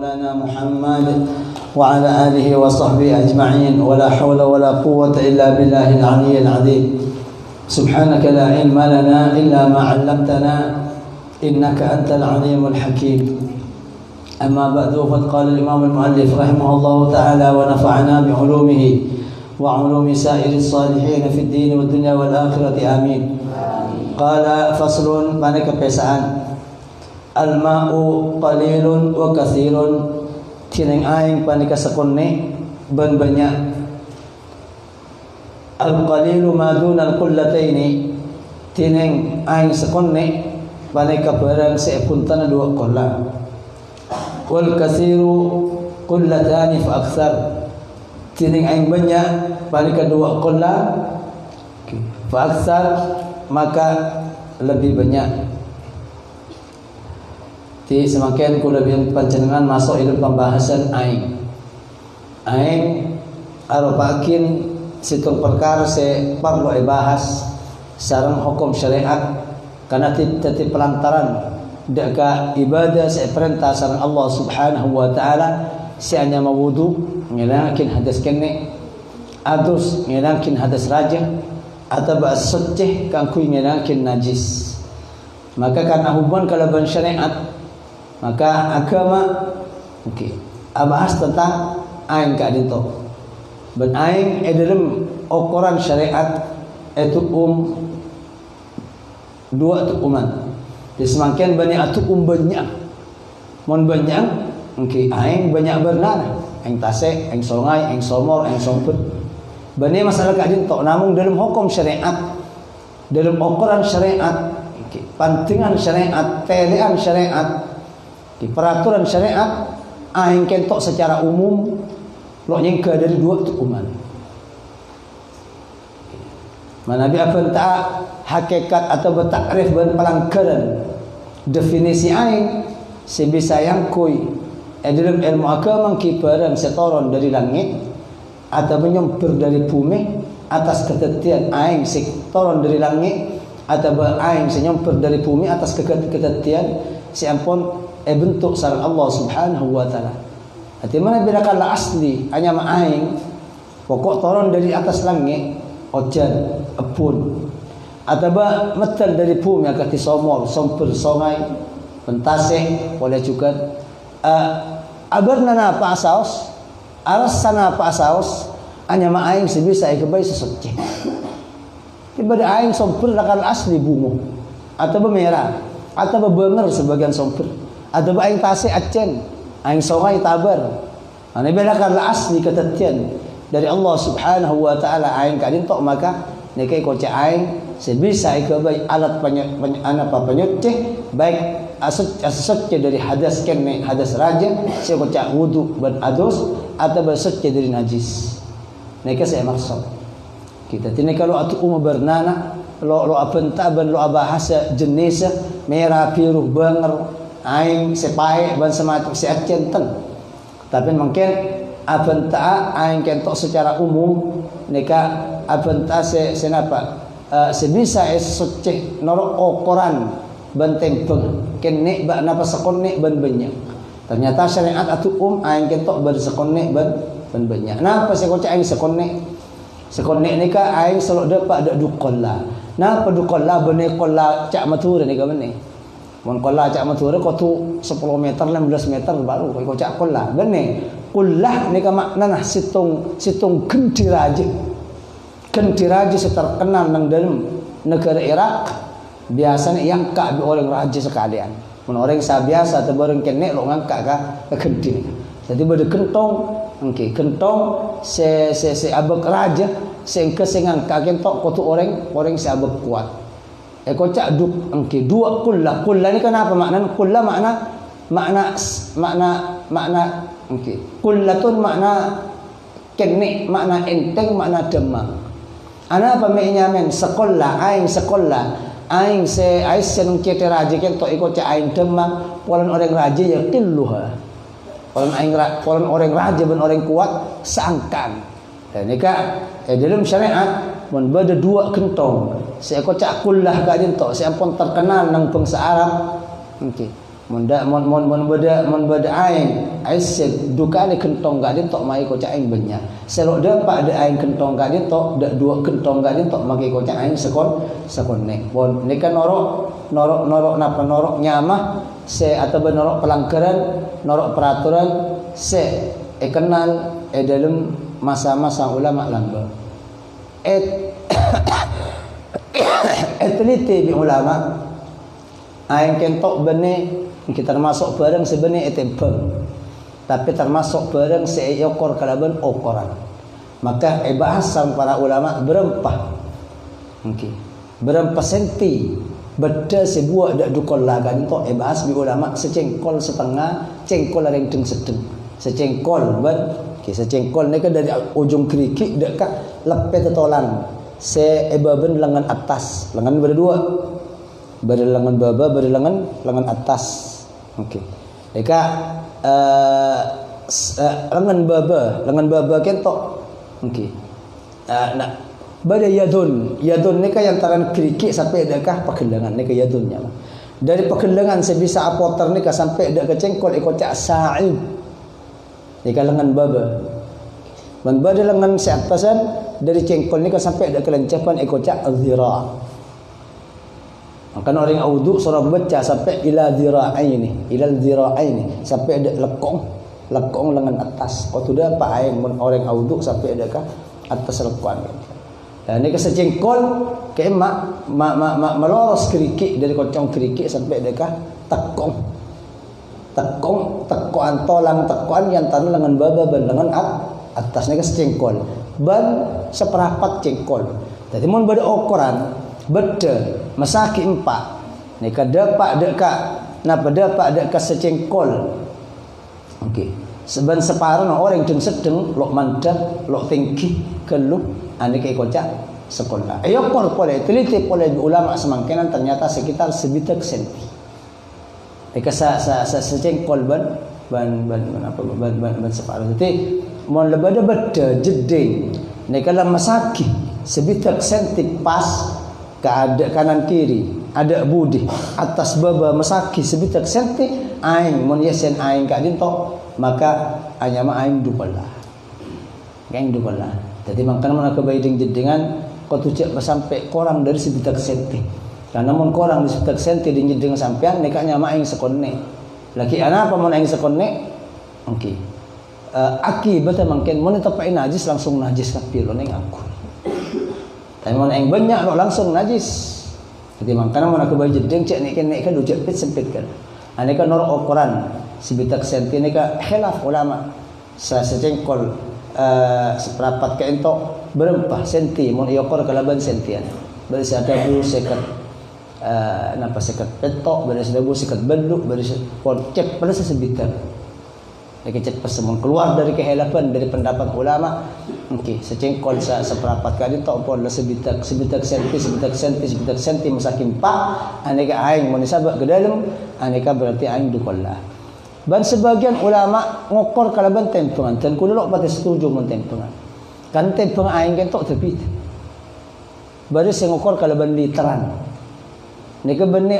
مولانا محمد وعلى آله وصحبه أجمعين ولا حول ولا قوة إلا بالله العلي العظيم سبحانك لا علم لنا إلا ما علمتنا إنك أنت العليم الحكيم أما بعد فقد قال الإمام المؤلف رحمه الله تعالى ونفعنا بعلومه وعلوم سائر الصالحين في الدين والدنيا والآخرة آمين. قال فصل mana kebiasaan al-ma'u qalilun wa katsirun tineng aing panika sakonne ban banyak al-qalilu ma dunal qullataini tineng aing sakonne panika barang sepuntana dua qolla wal katsiru qullatani fa aktsar tineng aing banyak panika dua qolla fa aktsar maka lebih banyak. Di semakin kelebihan panjenengan masuk dalam pembahasan aing. Aing arobakin situ perkara se perlu dibahas sareng hukum syariat karena tadi pelantaran daga ibadah se perintah sareng Allah Subhanahu wa taala si hanya mawudu ngelakin hadas kene adus ngelakin hadas raja atau bahasa suci kang kui ngelakin najis. Maka karena hubungan kalaban syariat maka agama bahas tentang aing ka dito. Ben aing dalam ukuran syariat itu dua tukuman. Di semakin banyak banyak. Mon banyak aing banyak bernana. Aing tasek, aing songai, aing somor, aing somput. Bani masalah ka dito namun dalam hukum syariat, dalam ukuran syariat, pantingan syariat, pilihan syariat, di peraturan syariat aing kentok secara umum lo nyengka dari dua tukuman. Manabi apa tak hakikat atau betakrif ban pelanggaran definisi aing sebisa yang kui dalam ilmu agama kibaran setoron dari langit atau menyempur dari bumi atas ketetian aing setoron dari langit atau aing senyempur dari bumi atas ketetian si ampun bentuk sareng Allah Subhanahu wa taala. Hati mana bedakan asli hanya aing pokok turun dari atas langit ojan epun atau metal dari bumi agak disomor sompur songai pentasih boleh juga abarna apa asaus alasana apa asaus hanya aing sebisa kebai sesuci tiba aing sompur lakal asli bungo atau merah atau bebenger sebagian sompur atau aing tasih acen aing songai tabar ane bedakan asli ketetian dari Allah Subhanahu wa taala aing kadintok maka nekai koce aing sebisa kebai alat penyuci baik asutnya dari hadas kene hadas raja saya kocak wudu ban adus atau bersuci dari najis. Nekai saya maksud kita tini kalau atu bernana lo apentaban lo bahasa jenis merah biru banger aing sepae ban semacam seacenten tapi mungkin apenta aing kentok secara umum neka apenta senapa sebisa suci norok ukuran ban tempeng kene ba napa sekone ban banyak ternyata syariat atu aing kentok ban sekone ban banyak napa saya kocak aing sekone neka aing selalu dapat ada dukolla napa dukolla bene kolla cak matur neka bene mon kolla cak matur ko tu 10 meter 15 meter baru ko cak kolla bene kullah neka makna situng kendiraje terkenal nang dalam negara Irak biasanya yang kak orang raja sekalian mun orang sabiasa atau orang kene lo ngangkat ka kendi jadi bade kentong kentong se abek raja sengke ngangkat kentok kotu orang se abek kuat kocak duk dua kullah ini kenapa makna kullah makna kullatun makna kene makna enteng makna demang ana apa menyamen sekolah aing se senung kete raja kentok kocak aing demang polan orang raja ya killuha polan orang raja ben orang kuat seangkan dan nika dalam syariat mun bade dua kentong saya kocak kullah ka dinto saya pun terkenal nang bangsa Arab Mun beda aing aisyah duka ni kentong gak din tok mai kocak aing banyak. Selok dapat ada aing kentong gak din tok dak dua kentong gak din tok magi kocak aing sekon nek. Bon ni kan norok napa norok nyamah se atau norok pelanggaran, norok peraturan se kenal dalam masa-masa ulama lamba. Teliti bi ulama aing kentok bene kita termasuk barang sebenarnya etempeng, tapi termasuk barang seekor kalaban okoran. Maka bahasan para ulama berempah, berempah senti beda sebuah dak dukol lagan to bahas bi ulama secengkol setengah, cengkol ring teng sedeng, secengkol ban, secengkol ni kan dari ujung kerikik dak ka lepe tetolan, seebaben lengan atas, lengan berdua, berlengan baba, berlengan atas. Deka lengan baba kentok. Nak bada yadun ni kan yang taran kerikik sampai dekah pekelengan ni ke yadunnya. Dari pekelengan sebisa apoter ni ka sampai dek ke cengkol ikocak sa'id. Ni ka lengan baba. Man bada lengan seatasan dari cengkol ni ka sampai dek kelencapan ikocak zira'. Maka orang audu surah baca sampai ila dhira'aini, sampai ada lekong lengan atas. Kau tu dah apa aing orang audu sampai ada kah atas lekong. Dan ni kesecengkol ke mak meloros kerikik dari kocong kerikik sampai ada kah tekong antolang tekoan yang tanah lengan baba ban lengan atas ni kesecengkol ban seperapat cengkol. Jadi mun beda ukuran beda masaki 4 ni ka dapat dekat napa dapat dekat secengkol seban separuh orang jeung sedeng lok mandat lok tinggi keluh ane ke kocak sekolah ayo kor pole teliti pole ulama semangkenan ternyata sekitar sebitak senti deka secengkol ban separuh jadi mon lebada beda jeding ni kala masaki sebitak senti pas keadaan kanan kiri ada budi atas baba masaki sebitak senti aing mun yesen aing ka dinto maka anyama aing dukola jadi mangkana mun kebaiding jedingan kau tucek sampai korang dari sebitak senti karena mun korang di sebitak senti di jeding sampean nek nyama aing sekone laki ana apa mun aing sekone akibat mangken mun tepai najis langsung najis kapiro ning aku. Tapi mun aing banyak lo langsung najis. Jadi makanya mun aku bayi jedeng cek nek kan dujak pit sempit kan. Ane kan norok ukuran sebitak senti ni ka khilaf ulama. Secengkol seperapat ka entok berempah senti mun iokor kalaban sentian. Bari ada bu sekat napa sekat petok, bari ada bu sekat beluk, bari cek pada sebitak. Dikecek pesemun keluar dari kehelapan dari pendapat ulama secengkol seperapat kali tok pon sebitak senti masakin pak aneka aing mun sabak ke dalam aneka berarti aing dukolah ban sebagian ulama ngokor kalaban tempengan dan kudu lok pati setuju mun tempengan kan tempeng aing kentok tepi baru sing ngokor kalaban literan nika benih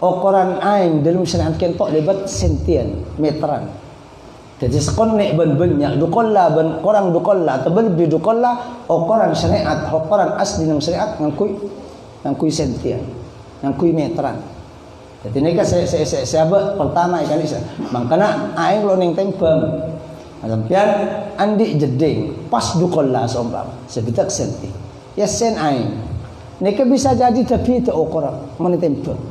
ukuran aing dalam syariat kentok lebat sentian meteran. Jadi sekon nek banyak dukolla ban korang dukolla atau lebih dukolla ukuran syariat ukuran asli dalam syariat ngangkui sentian ngangkui meteran. Jadi nika saya pertama ikan isa mangkana aing lo ning tempeng sampean andi jeding pas dukolla sombang sebitak senti ya sen aing nika bisa jadi tapi itu ukuran mun tempeng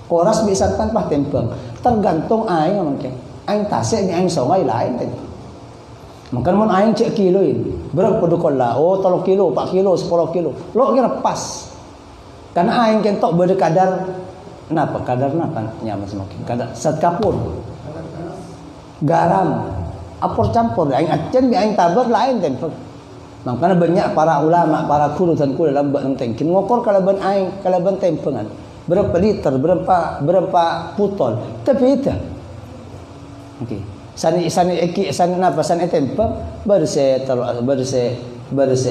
koras bisa tanpa tempeng tergantung aing mungkin aing tasik ni aing songai lain kan. Makan mun aing cek kiloin. Berapa dukolla? Oh 3 kilo, 4 kilo, 10 kilo. Lo kira pas. Karena aing kentok beda kadar napa? Kadar napa nyaman semakin. Kadar sat kapur. Garam. Apur campur aing acen bi aing tabar lain tempel. Makanya banyak para ulama, para guru dan kula lambat nang tengkin ngokor kalaban aing, kalaban tempengan. Berapa liter, berapa putol. Tapi itu sani napa sani tempe baru saya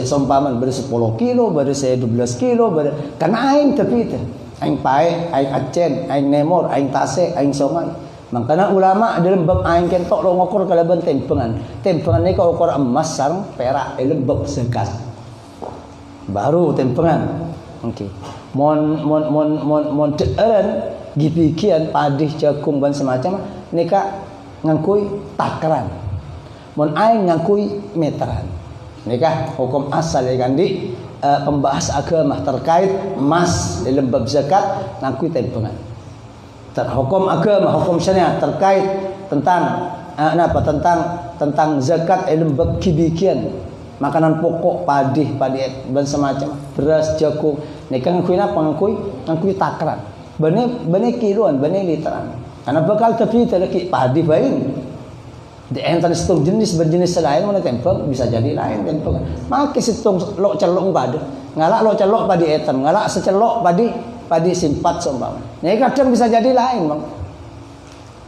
sompaman baru 10 kilo baru saya 12 kilo baru karena aing tapi itu aing pae, aing acen, aing nemor, aing tase, aing songai. Makanya ulama dalam bab aing kentok lo ngukur kalaban tempengan. Tempengan ni kau ukur emas sareng perak dalam bab zakat. Baru tempengan. Okey. Mon deeren gipikian padih jagung dan semacam nika ngangkui takaran. Mon aing ngangkui meteran. Nika hukum asal ya kan di pembahas agama terkait emas dalam bab zakat ngangkui tempengan. Hukum agama, hukum syariat terkait tentang tentang zakat dalam bab kibikian makanan pokok padi dan semacam beras jagung nika ngangkui apa ngangkui takaran. Bani kiloan, bani literan. Karena bakal tapi terlaki padi bain. Di antara stok jenis berjenis lain mana tempel bisa jadi lain tempel. Maka stok lok celok pada. Ngalak lok celok padi etan, ngalak secelok padi simpat seumpama. Nah kadang bisa jadi lain, Bang.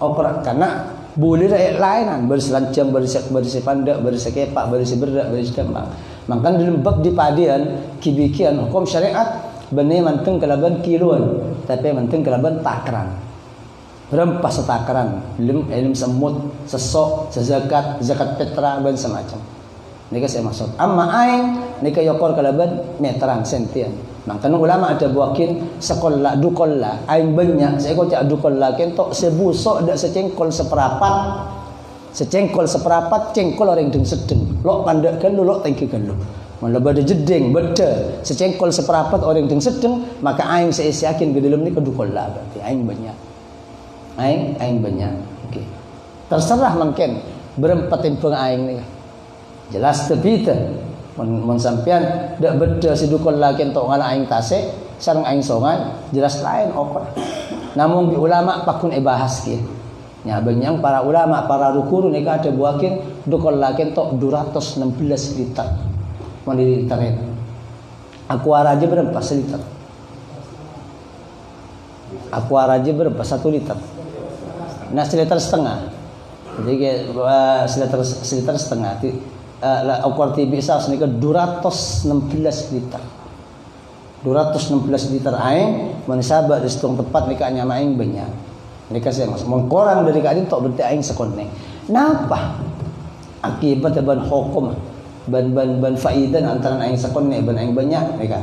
Okra karena boleh lainan berselancam bersipandak bersekepak bersiberdak bersikembang. Maka dalam bab di padian kibikian hukum syariat benih manteng kelaban kiloan tapi manteng kelaban takaran berapa setakaran ilm semut sesok sezakat zakat petra dan semacam nika saya maksud amma aing nika yokor kelaban meteran sentian makanya ulama ada buakin sekolah dukolla aing banyak saya kau cak dukolla kentok sebusok dak secengkol seperapat cengkol orang deng sedeng lok pandakan lu lok tengkikan lu malah pada jeding beda secengkol seperapat orang yang sedang maka aing saya yakin ke dalam ni kedukola berarti aing banyak okey terserah mungkin berempat tempeng aing ni jelas tepi teh mun sampean dak beda si dukola kentok ngala aing tasik sareng aing songai jelas lain opor namun di ulama pakun bahas kieu nya banyak para ulama para rukuru ni ada buakin dukola kentok 216 liter mau di literin aqua aja berapa seliter aqua aja berapa 1 liter nah 1,5 liter jadi seliter setengah aqua TV saus ini ke 216 liter 216 liter aing menisabak di setong tepat nika nyama aing banyak nika saya maksud mun korang dari kadin tok berarti aing sekone napa akibat ban hukum ban faidan antara aing sakon ban aing banyak mereka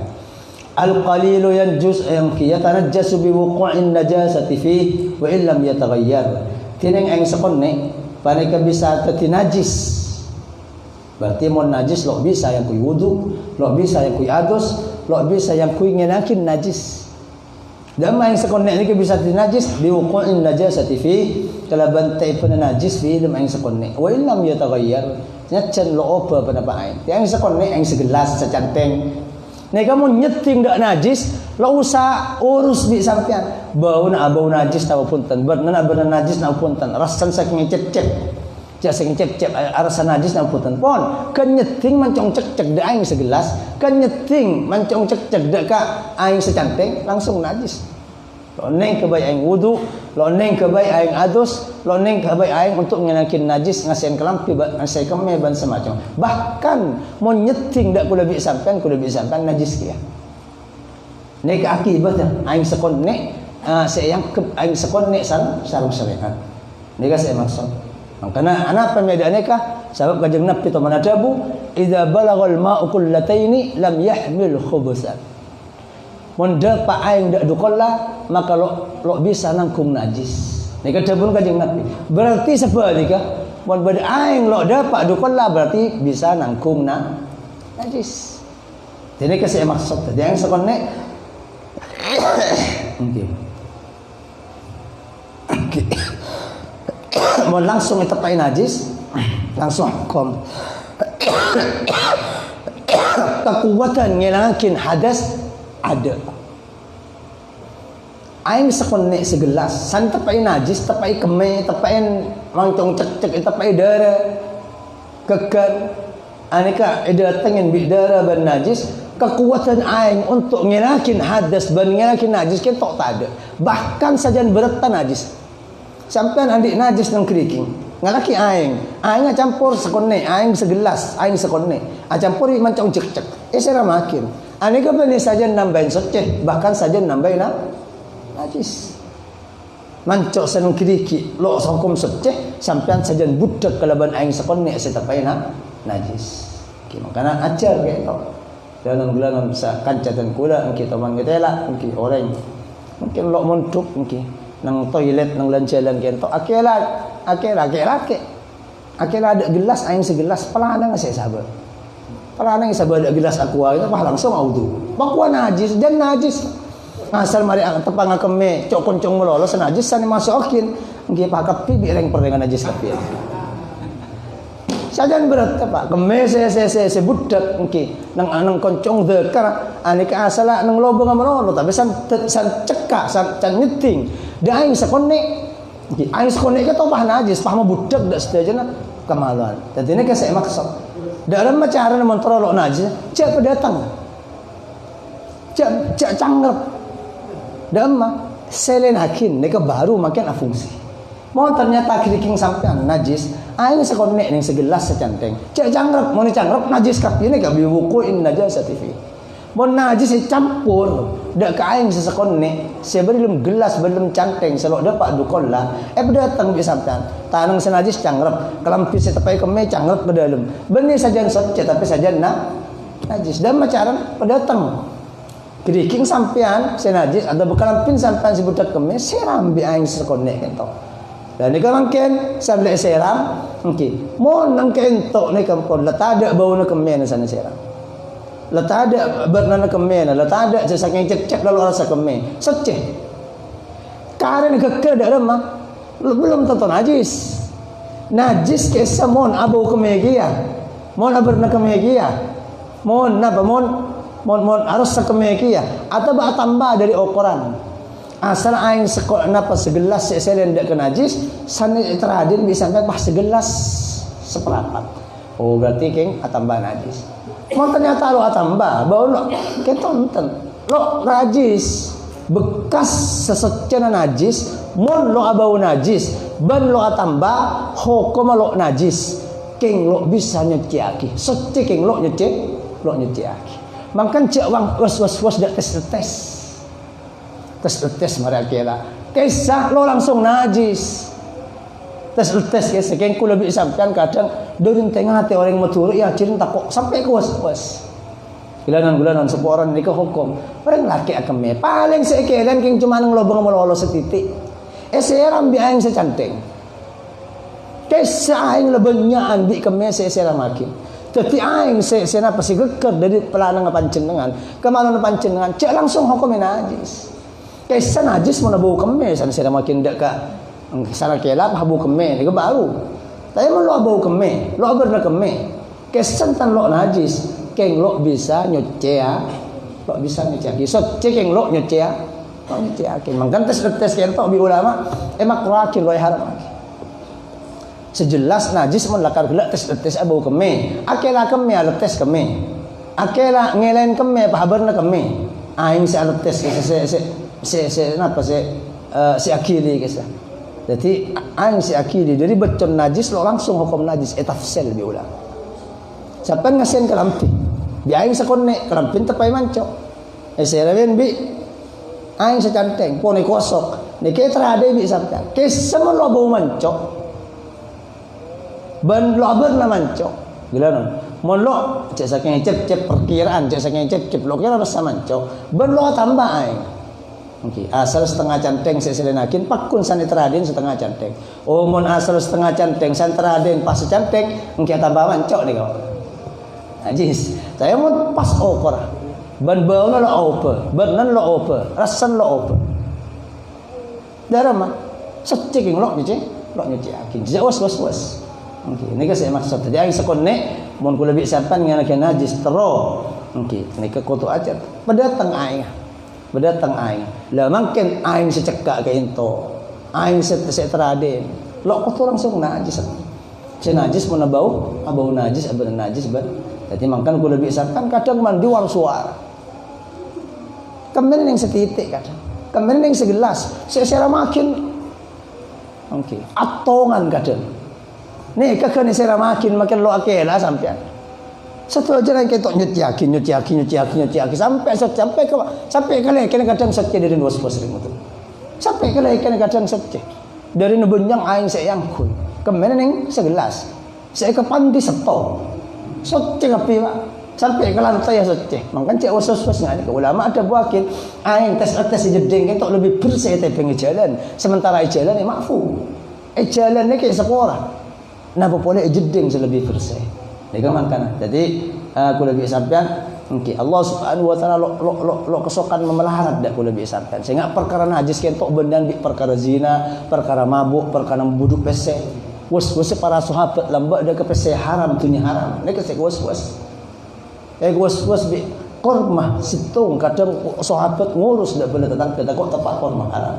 al qalilu yanjus yang yatanajjasu bi wuqu'in najasati fi wa illam yataghayyar tineng aing sakon paneka bisa tertinajis berarti mon najis lo bisa yang kui wudu lo bisa yang kui adus lo bisa yang kui ngenakin najis dan aing sakon ni bisa tinajis bi wuqu'in najasati fi kalau bantai pun najis fi dalam aing sakon wa illam yataghayyar nyacan lo opa pada aing yang sekon ni aing segelas secanteng ni kamu nyeting dak najis lo usah urus bi sampean bau najis tahu punten berna najis tahu punten rasan saking cecep jak saking cecep rasa najis tahu punten pon kan nyeting mancong cek dak aing segelas kan nyeting mancong cek dak ka aing secanteng langsung najis lo neng kebaik aing wudu lo neng kebaik aing adus lo neng kebaik aing untuk ngenakin najis ngasihin kelampi ngasih keme ban semacam bahkan mau nyeting dak kula bi sampean najis kia nek akibatnya aing sekon nek saya yang aing sekon nek sareng syariat nek saya maksud makana ana pemedane ka sebab kajeng nabi to manadabu idza balagal ma'u kullataini lam yahmil khubusan Munda pa aing dak dukola maka lo bisa nangkung najis. Ni kata pun kajeng Nabi. Berarti sebaliknya mun bade aing lo dapat dukola berarti bisa nangkung najis. Jadi kasih maksud tadi yang sekone okey. Okey. Mun langsung itepai najis langsung hukum. Kekuatan ngelakin hadas ada. Aing sekone segelas, san tepai najis, tepai keme, tepai mancong cek-cek, tepai darah, kekan, aneka eda tengen bi darah ban najis, kekuatan aing untuk ngelakin hadas ban ngelakin najis kan tok tak ada. Bahkan sajan beratan najis. Sampean andik najis nang keriking. Ngalaki aing campur sekone, aing segelas, aing sekone. Campur mancong cek-cek. Saya makin. Ani ka bani saja nambahin suci, bahkan saja nambahin najis. Mancok seneng kiriki, lo hukum suci, sampean saja budak kalaban aing sekon nek setapai najis. Ki makana ajar kayak to. Dalam bulan sa kancatan kula engki teman getela engki orang. Mungkin lo montuk engki nang toilet nang lanjalan kento akela ada gelas aing segelas pelana nggak saya sabar. Pelana yang sabar ada gelas aqua itu pah langsung audu. Bakwa najis dan najis. Asal mari tepang keme cok koncong melolos najis sane masukin engki pak kapi bireng perdengan najis kapi. Sajan berat Pak keme se budak engki nang koncong dekar anika asala nang lobo ngamrono tapi san cekak san nyeting da aing sakone aing sakone ka tobah najis pah budak dak sedajana kamaluan dadine ka saya maksud dalam cara mentrolok najis cek pendatang cek cangrep dama selen hakin nika baru makin fungsi mau ternyata kiriking sampean najis aing sakone ning segelas secanteng cek cangrep mau cangrep najis kap ini gak biwukuin najasati fi mau najis campur dak ka aing sesekone sebelum gelas belum canteng selok dapat dukolla datang bi sampean tanang senajis cangrep kelampis tepai keme cangrep ke dalam benih saja suci tapi saja najis dan macaran pendatang kiriking sampean senajis ada bekalampin sampean sebudak keme seram bi aing sesekone kento. Dan ni mungkin sampai seram, mungkin. Mohon nang kentok ni kampun, letak ada bau nak kemen sana seram. Letak ada bernana kemen, letak ada sesaking cek lalu rasa kemen, seceh. Karena kekal dah mah, belum tentu najis. Najis kesah mohon abu kemegia, mohon abu nak kemegia, mohon apa mohon harus kemegia, atau bah tambah dari ukuran. Asal aing sekolah napa segelas selen dak najis sana teradin bisa sampai pas segelas seperapat. Oh berarti keng atambah najis. Mau ternyata lo atambah bau lo ketonten lo najis bekas sesecana najis mon lo abau najis ban lo atambah hukum lo najis keng lo bisa nyuci aki suci keng lo nyuci aki. Makan cek wang was dak tes mereka lah. Kisah lo langsung najis. Tes kisah kengku lebih sampaikan kadang dari tengah hati orang maturu ya cirin takok sampai ke was. Gulanan seporan ni ke hukum. Orang laki akan me paling sekelan keng cuma nang lobang melolo setitik. Seram bi aing secanteng. Kisah aing lebenya ambi keme seram makin. Tapi aing sena pasti geker dari pelanang pancenengan. Kemalan pancenengan cek langsung hukum najis. Kisah najis mana bau keme sana saya makin dekat sana kelap bau keme ni baru tapi mana lo bau keme lo berna keme kisah tan lo najis keng lo bisa nyuci ya lo bisa nyuci so cek keng lo nyuci ya lo nyuci keng mangkan tes kento bi ulama emak rakin lo haram sejelas najis mun lakar gelak tes bau keme akela keme ala tes keme akela ngelain keme pahabarna keme aing si ala tes si akili kisah. Jadi aing si akili dari becon najis lo langsung hukum najis etafsel diulang. Siapa ngasen kelampin? Bi aing sakone kelampin tepai manco. Serawen bi aing secanteng poni kosok. Niki terade bi sabda. Kesem lo bau manco. Ban lo berna manco. Gila non. Mon lo cek saking cep perkiraan cek saking cep lo kira rasa manco. Ban lo tambah aing. Okay. Asal setengah canteng seselenakin pakun sani teradin setengah canteng. Oh mon asal setengah canteng san teradin pas canteng engke tambah mancok nih kau. Najis. Saya mon pas okor. Ban bauna lo ope, banan lo ope, rasan lo ope. Darama secing lo nyuci akin. Jadi was. Okay. Ini saya maksud tadi aing sakone mon kula bi sampan ngana ke najis tero. Okay. Ini ke koto aja. Pendatang aing. Lah mungkin aing secekak ke into. Aing seteradin. Lo kotor langsung najis. Si najis mana bau najis abang najis ber. Jadi mangkan ku lebih sakan kadang mandi war suara. Kemen yang setitik kadang. Kemen yang segelas. Secara makin okay. Atongan kadang. Nih kakak ni secara makin lo akela sampean. Satu aja yang ketok nyuci sampai kali kadang sotje dari was-was ring itu. Sampai kali kadang sotje. Dari nebenyang aing saya yang kun. Kemana neng segelas. Saya ke pandi seto. Sotje kapi Pak. Sampai ke lantai ya sotje. Mangkan cek was-was ngani ke ulama ada buakin aing tes jedeng ketok lebih bersih tepeng jalan. Sementara jalan makfu. Jalan ni kayak sepora. Nah boleh jedeng lebih bersih. Nika mangkana. Jadi aku lebih sampean engki Allah Subhanahu wa taala lo kesokan memelaharat dak kula lebih sampean. Sehingga perkara najis kentok bendan perkara zina, perkara mabuk, perkara buduk pese. Was-was para sahabat lambak dak ke pese haram tunya haram. Nika sek was-was. Was-was bi kormah situng kadang sahabat ngurus dak bener tentang kita kok tepat kormah haram.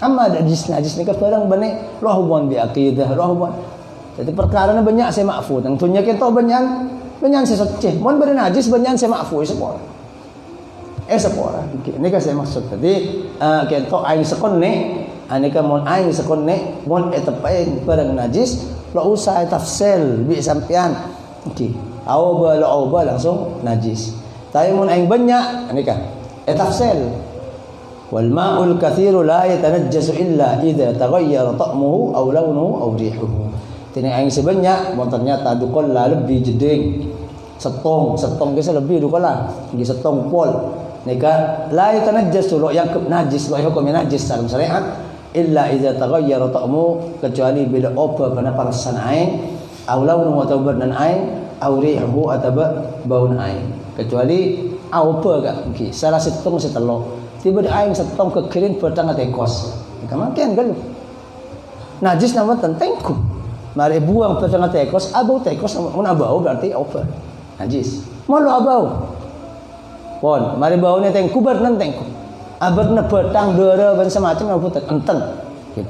Amma ada najis nika barang bane rohbon bi aqidah rohbon. Jadi perkara ni banyak saya makfu. Yang tunya kita banyak saya seceh. Mohon beri najis banyak saya makfu. Sepora. Sepora. Ini kan saya maksud. Jadi kita aing sekon ni. Ini kan mohon aing sekon ni. Mohon etapain barang najis. Lo usah tafsel bi sampian. Okey. Awba langsung najis. Tapi mohon aing banyak. Ini kan tafsel. Wal ma'ul kathiru la yatanajjasu illa idza taghayyara ta'muhu aw launuhu aw rihuhu. Tini aing sebanyak, mau ternyata dukol lah lebih jeding, setong kisah lebih dukol lah, di setong pol. Nika la yatanajjas lo yang najis lo hukumnya najis dalam syariat, illa idza taghayyara ta'mu kecuali bila oba pada perasaan aing, aw launu atau bernan aing, aw rihu atau baun aing. Kecuali oba gak mungkin. Salah setong setelok, tiba aing setong kekirin petang atekos. Nika makin galuh. Najis nama tentengku. Mari buang petang tekos, abau tekos, mun abau berarti over, najis. Malu abau, pon. Mari bau ni tengku bernan tengku, aberna petang dera dan semacam apa enten,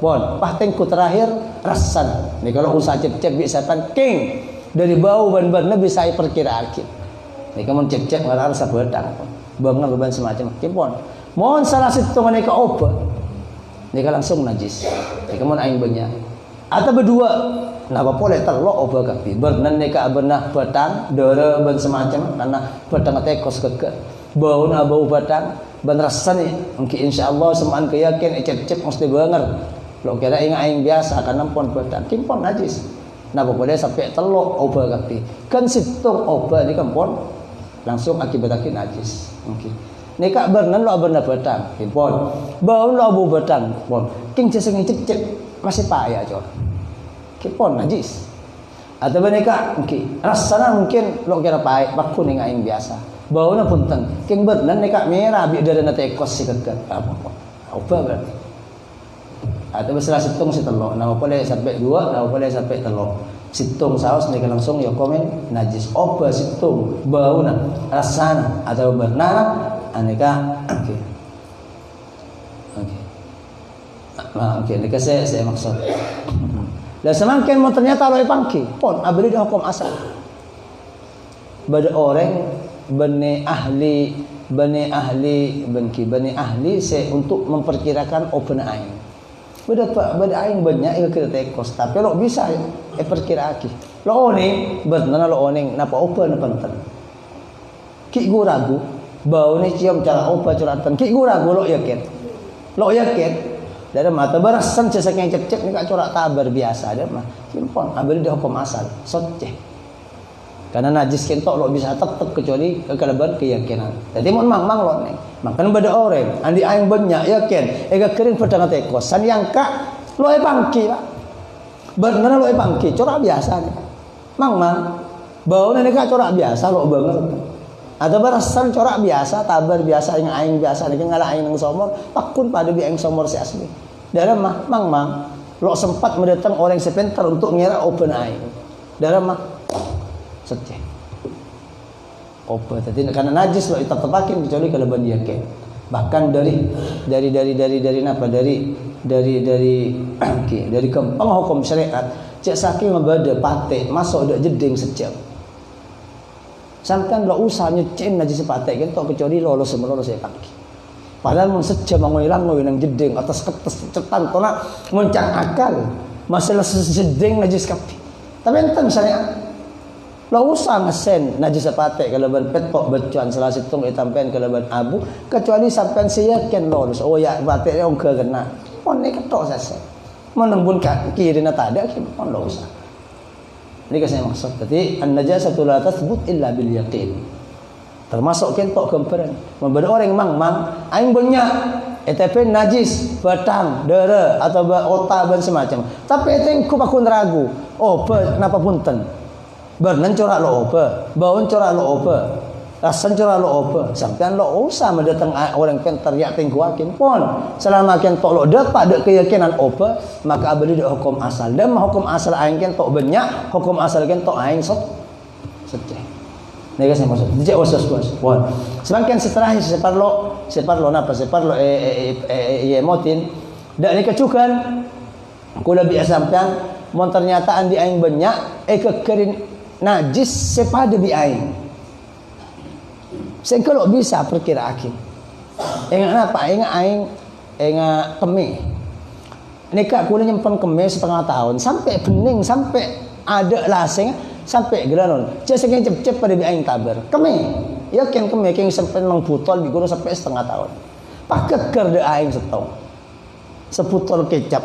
pon. Pah tengku terakhir rasan. Ni kalau usaha cep-cep bisa king dari bau ban-ban bisa perkiraan. Ni kamu cep-cep ngarang rasa petang, bangun beban semacam, pon. Mohon salah situ mereka over, ni langsung najis. Ni kamu aing banyak. Atau berdua, napa boleh telok oba kapi. Bernan neka bernah petang, dera ben semacam karena petang tekos keke. Bau na bau petang, ben rasan ni. Mungkin insyaallah semaan keyakin cep-cep mesti banger. Lo kira ingat aing biasa karena pon petang, kimpon najis. Napa boleh sampai telok oba kapi. Kan situng oba ni kan pon langsung akibatkan najis. Mungkin. Neka bernan lo berna petang, kimpon. Bau lo bau petang, pon. King ceseng cep-cep masih payah cor. Kipon najis. Atau mereka mungkin rasanya mungkin lo kira payah bakun yang aing biasa. Baunya pun teng. King bernan mereka merah bi dari nate ekos si kekat apa berarti. Atau setelah situng si telok. Nama boleh sampai 2, nama boleh sampai telok. Situng saus mereka langsung ya komen najis. Oba situng baunya rasanya atau bernana aneka okey. Okey, ini saya maksud. Dan semakin mau ternyata loe pangki, pon abdi dah hukum asal. Bada orang bani ahli saya untuk memperkirakan open aing. Bada aing banyak yang kita tekos, tapi lo bisa perkirakan. Lo ni benar lo oning napa open penting. Ki gua ragu, bau ni cium cara opa curatan. Ki gua ragu lo yakin. Dari mata berasan cesak yang cek ni kak corak tabar biasa ada mah. Simpon, abadi dia hukum asal, soceh. Karena najis kentok lo bisa tetap kecuali kekalaban keyakinan. Jadi mon mang lo neng. Makan beda orang, andi aing banyak yakin. Ega kering pedang tekos. San yang kak lo bangki pak. Bener lo bangki, corak biasa nih. Mang bau nih kak corak biasa lo banget. Ada berasan corak biasa, tabar biasa yang aing biasa nih ngalah aing nang somor, pakun pada bi aing somor si asli. Dalam mang lo sempat mendatang orang sepintar untuk ngira open aing. Dalam seceh. Open tadi karena najis lo tetap-tepakin kecuali kalau dia ke. Bahkan dari napa dari kempang hukum syariat cek saking ngebada pate masuk dak jeding sejam. Sampai lo usah nyuciin najis pate kan tok kecuali lo saya kaki. Padahal mun sejam mangoilang nang jeding atas kertas cetan tona muncang akal masalah jeding najis kapi. Tapi enten misalnya Lo usah ngesen najis sepate kalau ban petok becuan salah situng itampen kalau ban abu kecuali sampean siyakin lo oh ya pate ong ke kena pon ni ketok sase menembun kiri na tada pon lo usah ini kasih maksud berarti an najasatu la tathbut illa bil yaqin termasuk kentok kemperan membeda orang mang aing banyak ETP najis batang dere atau otak dan semacam tapi itu ku bakun ragu oh kenapa punten bernan corak lo apa, bauan corak lo apa, rasan corak lo apa, sampean lo usah mendatang orang pen teriak tingguakin pun, selama ken tok lo dapat ada keyakinan apa, maka abadi ada hukum asal, dan hukum asal aing ken tok banyak, hukum asal ken tok aing seceh. Nih saya maksud, dijak wasas pun. Sedangkan setelah separlo napa, separlo motin, dak ni kecukan, kula biasa sampean, mon ternyata andi aing banyak, kekerin najis sepada bi aing. Saya kalau bisa perkiraan. Ingat apa? Ingat aing, ingat kemi. Nikah kuliah nyimpen kemi setengah tahun sampai bening sampai ada laseng sampai gelanon. Jadi saya cep pada bi aing taber. Kemi, yakin kemi yang sampai nang botol bi guru sampai setengah tahun. Pak keker de aing setong. Seputol kecap.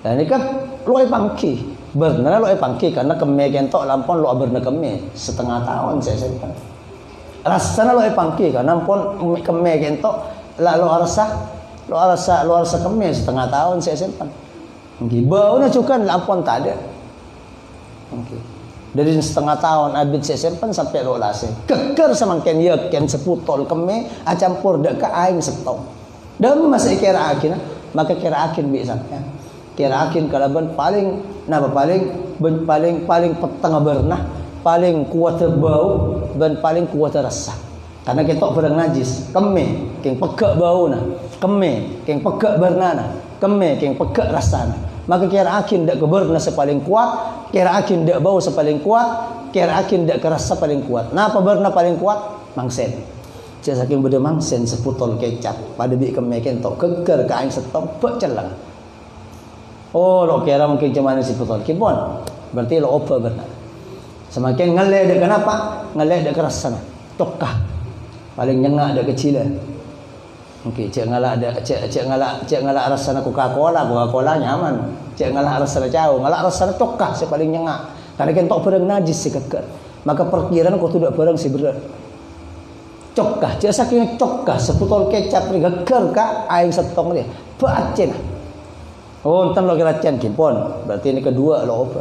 Dan nikah luai pangki. Benar lo pangki karena keme kentok lampon lo berna keme setengah tahun saya simpan. Rasanya lo pangki karena pun keme kentok lalu arasa keme setengah tahun saya simpan. Nggih bau na cukan lampon tak ada. Nggih. Dari setengah tahun abid saya simpan sampai lo lase. Keker samangken ye ken seputol keme campur dek ka aing setong. Dan masih kira akin maka kira akin bi sampean. Kira akin kalaban paling petengah bernah paling kuat bau dan paling kuat rasa karena kita berang najis keme keng pegak bau na keme keng pegak bernana keme keng pegak rasana maka kira akin dak keberna sepaling kuat kira akin dak bau sepaling kuat kira akin dak kerasa paling kuat napa berna paling kuat mangsen saya saking beda mangsen seputol kecap pada bi keme kentok keker ka aing setop celang. Oh, lo kira mungkin cuma si putol kipon. Berarti lo opa benar. Semakin ngeleh dek kenapa? Ngeleh dek keras sana. Tokah. Paling nyengak dek kecil. Okey, cek ngalak rasana Coca-Cola nyaman. Cek ngalak rasana jauh, ngalak rasana tokah si paling nyengak. Karena kan tok perang najis si keker. Maka perkiraan kau tidak perang si berat. Cokah, cek saking cokah seputol kecap ni keker ka aing setong dia. Bacen. Oh, entar lo kira cian kimpon. Berarti ini kedua lo apa?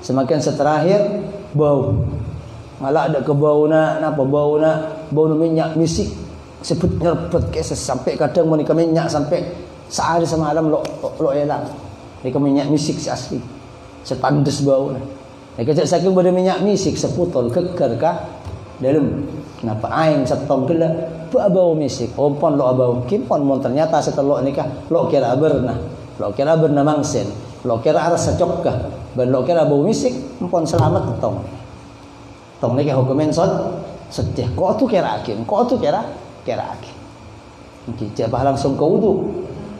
Semakin seterakhir bau. Malah ada ke bau napa bau minyak misik sebut nyerpet ke sampai kadang menikah minyak sampai sehari semalam lo elang. Ini ke minyak misik si asli. Setandes bau na. Kecak saking pada minyak misik seputol keker ka dalam. Kenapa aing setong gelak bau misik. Ompon lo bau kimpon mon ternyata setelah nikah lo kira bernah. Lo kira bernah mangsen, lo kira rasa cokah, dan lo kira bau misik, empon selamat tong. Tong ni kaya hukumin setih. Kau tu kira akin, kira akin. Okey, cepat langsung ke wudu.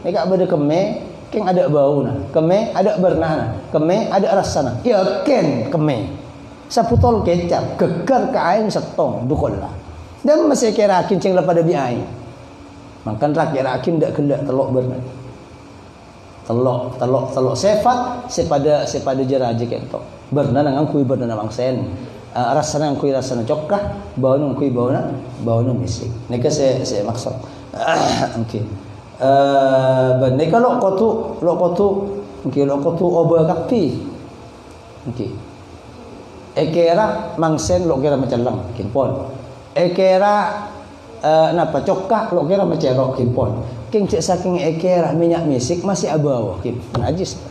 Ni kak berde keme, keng ada bau na, keme ada bernah na, keme ada rasa na. Yakin keme. Saputol kecap, geger ke aing setong, dukul lah. Dan masih kira akin ceng lepas bi aing. Makan rak kira akin dak kelak telok bernah. Telok sifat sepada jeraje kentok berna nang kui berna mangsen rasana kui rasana cokah bau nang kui bau na misik nika saya maksud okey ben nika lo kotu okey lo kotu oba kapi okey ekera mangsen lo kira macalang kinpon ekera napa cokah lo kira macerok kinpon king cek saking ekera minyak misik masih abawah kim najis.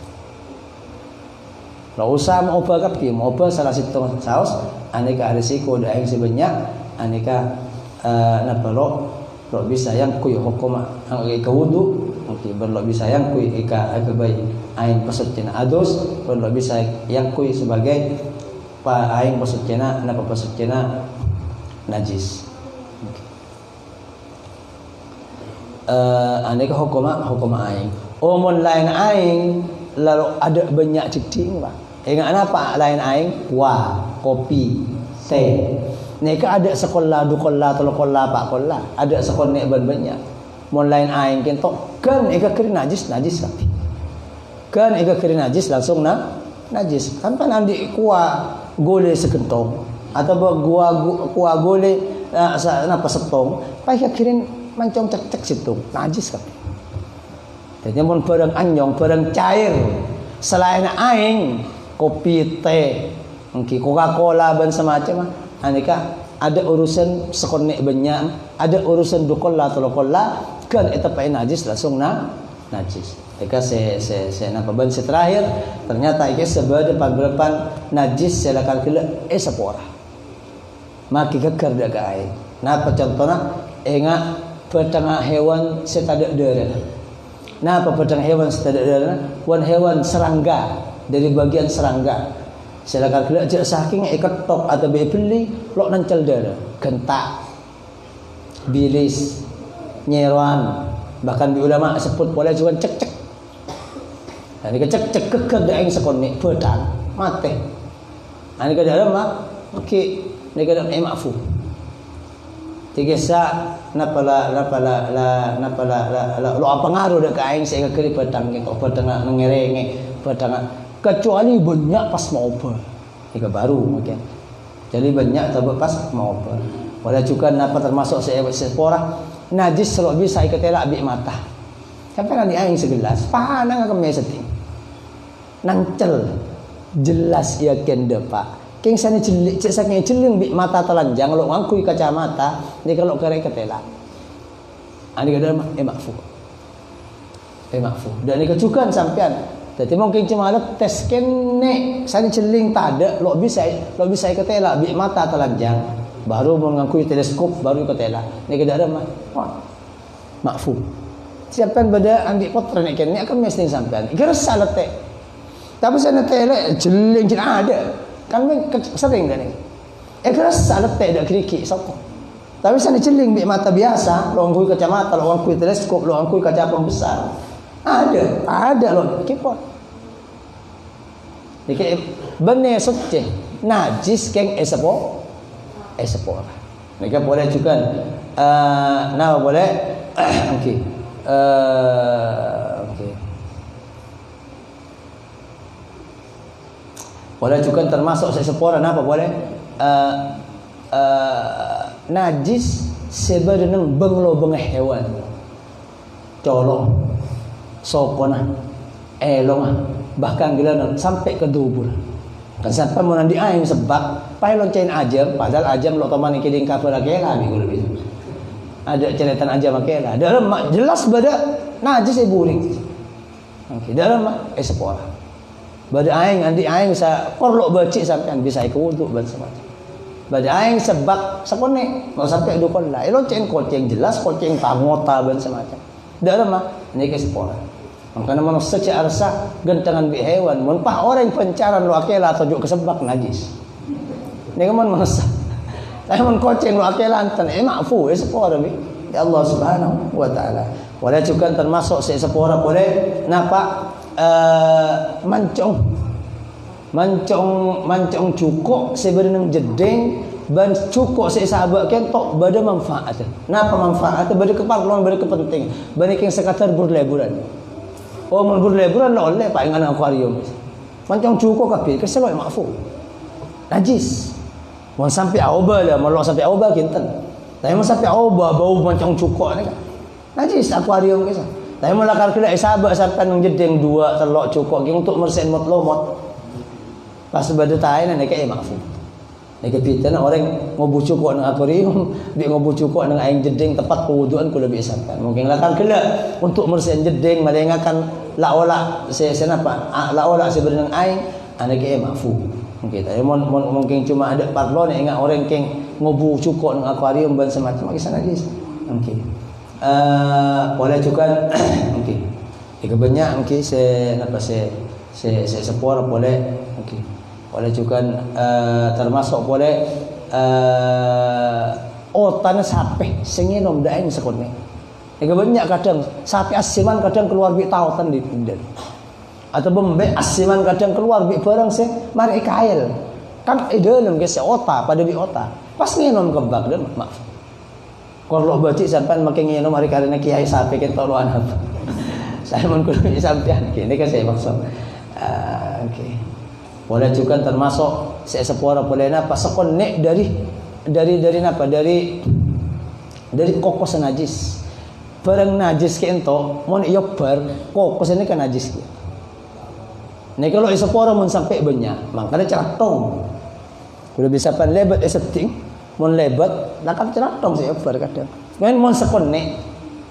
Lo usah mau bakap kim, mau apa salah satu saus, aneka risiko dah yang sebanyak, aneka napa lo bisa yang kuy hukum ang ika wudu, okey berlo bisa yang kuy ika bayi ain pasut cina adus, berlo bisa yang kuy sebagai ain pasut cina napa pasut cina najis. Aneka hukum aing. Omon lain aing lalu ada banyak ceding pak. Ingat apa lain aing? Kuah, kopi, teh. Nika ada sekolah, dua kolah, tiga kolah, empat kolah. Ada sekolah nek banyak. Mun lain aing kentok kan ika kiri najis tapi. Kan ika kiri najis langsung najis. Kan andi kuah gole sekentong atau kuah gole napa setong, pa ika kiri mancong cek situ najis kan. Jadi mun barang anyong, barang cair selain aing kopi, teh, mungkin Coca-Cola dan semacam anika ada urusan sekonek banyak, ada urusan dukola tolokola kan etapa najis langsung najis. Jika saya napa ban terakhir ternyata iki sebada pagrepan najis silakan kila sepora. Maki keker dak air. Napa contohna enga petengah hewan setada darah. Napa petengah hewan setada darah? Wan hewan serangga dari bagian serangga. Silakan kena je saking ikat tok atau beli lo nancel darah, gentak, bilis, nyeruan, bahkan di ulama sebut boleh juga cek. Dan ini cek keker dah yang sekoni pedang mati. Ini kada ada mak, oke, ini kada mafu. Tiga sa napala lo apa ngaruh dah kain saya kiri pedang kita pedang ngerenge pedang kecuali banyak pas mau apa jika baru mungkin jadi banyak tapi pas mau apa walau juga napa termasuk sepora najis selalu bisa ikatela abik mata sampai nanti aing segelas panang ke meseting nancel jelas ia kende pak king sana celik cek saking celing bik mata telanjang lo ngangkui kacamata ni kalau kare ikatela ani kada mafu dan ni kecukan sampean. Jadi mungkin cuma ada tes kene, saya celing tak ada, lo bisa ketela, bik mata telanjang, baru mengakui teleskop, baru ketela. Ini tidak ada makfu. Siapkan pada ambil potret kene akan mesti sampean. Kira salah teh. Tapi saya tele celing ada, kan sering kan ni. Kira salah teh dak kriki sapa. Tapi saya celing bik mata biasa, lo angkui kacamata, lo angkui teleskop, lo angkui kaca pembesar. Ada loh kipot. Iki benar suci najis keng esapora. Mereka boleh juga nama boleh okey. Boleh juga termasuk esapora apa boleh najis sebenarnya benglo bengeh hewan. Colong sopona elong bahkan gila sampai ke dubur kan sampai mau nanti aing sebab pai loncain ajam padahal ajam lo teman iki ding cover akela minggu lebih ada ceretan ajam akela dalam jelas bada najis buring oke dalam sepora bada aing andi aing sa perlu becik sampean bisa ikut wudu ban semacam bada aing sebab sapone mau sampai dukon lah loncain koceng jelas koceng pangota ban semacam dalam ini ke sepora. Makanya manusia secara sah gentangan bi hewan. Mumpah orang pencaran lo akela atau juk kesebak najis. Ini kan manusia. Tapi mun koceng lo akela antan mafu sepora bi. Ya Allah Subhanahu wa taala. Boleh juga termasuk sepora boleh napa mancong cukok sebenarnya jedeng ban cukok sahabat kentok bada manfaat. Napa manfaat? Bada keparluan, bada kepenting. Bada yang sekadar berleburan. Oh mun berleburan lah oleh pak dengan akuarium. Mancong cukok kabeh keselok mafu. Najis. Mun sampai auba lah, melok sampai auba kinten. Tapi mun sampai auba bau mancong cukok ni kan. Najis akuarium kisah. Tapi mun lakar kira sahabat sampai nang jedeng dua telok cukok untuk mersen mot lomot. Pas bada tai nak kayak mafu. Nek kita orang ngobu cukok nang akuarium, dia ngobu cukok nang aing jeding tepat pewuduan kula bisa sampai. Mungkin lakan kela untuk mersen jeding malengakan la ola senapa la ola sebenarnya aing anak ke mafu. Mungkin tapi mungkin cuma ada parlo nek ingat orang keng ngobu cukok nang akuarium ban semacam kisah najis. Mungkin. Boleh juga mungkin. Jika banyak mungkin senapa sepora boleh mungkin. Boleh juga termasuk boleh tanah sapi senginom daeng sekone. Ega banyak kadang sapi asiman kadang keluar bi tautan di pindan. atau bombe asiman kadang keluar bi barang sih mari kail kan dalam ke ota pada bi ota pas nginom kebak dan maaf kalau baca sampai makin nginom mari karena kiai sapi kita luan apa saya mau kudu sampean ini kan saya maksud oke boleh juga termasuk saya sepora boleh apa sekonek dari apa dari kokos najis barang najis ke ento mau nyobar kokos ini kan najis ya. Nih kalau isopora mun sampai banyak, makanya ceratong. Udah bisa pan lebat setting, mun lebat, nak ceratong sih obar kadang. Main mun sekonek,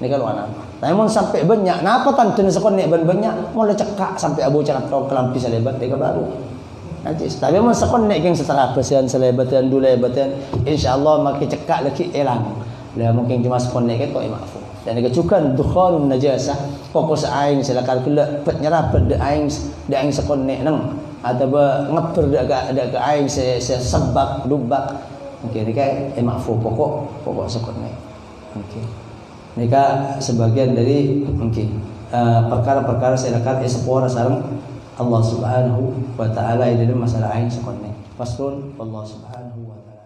nih kalau anak. Tapi mun sampai banyak, napa tantun sekonek banyak, mun cekak sampai abu ceratong kelampi selebat, dia baru. Najis. Tapi mun sekonek yang setelah besian selebatan dulu lebatan, insyaallah makin cekak lagi elang. Lah mungkin cuma sekonek itu maaf. Dan kecukan dukhanun najasah kokos aing silakan kula penyerap de aing sekonek nang atau ngeper de aing sebak dubak mungkin kayak maafu pokok sekonek mungkin mereka sebagian dari mungkin perkara-perkara silakan sepora sareng Allah Subhanahu wa taala dalam masalah aing sekonek paslon Allah Subhanahu wa taala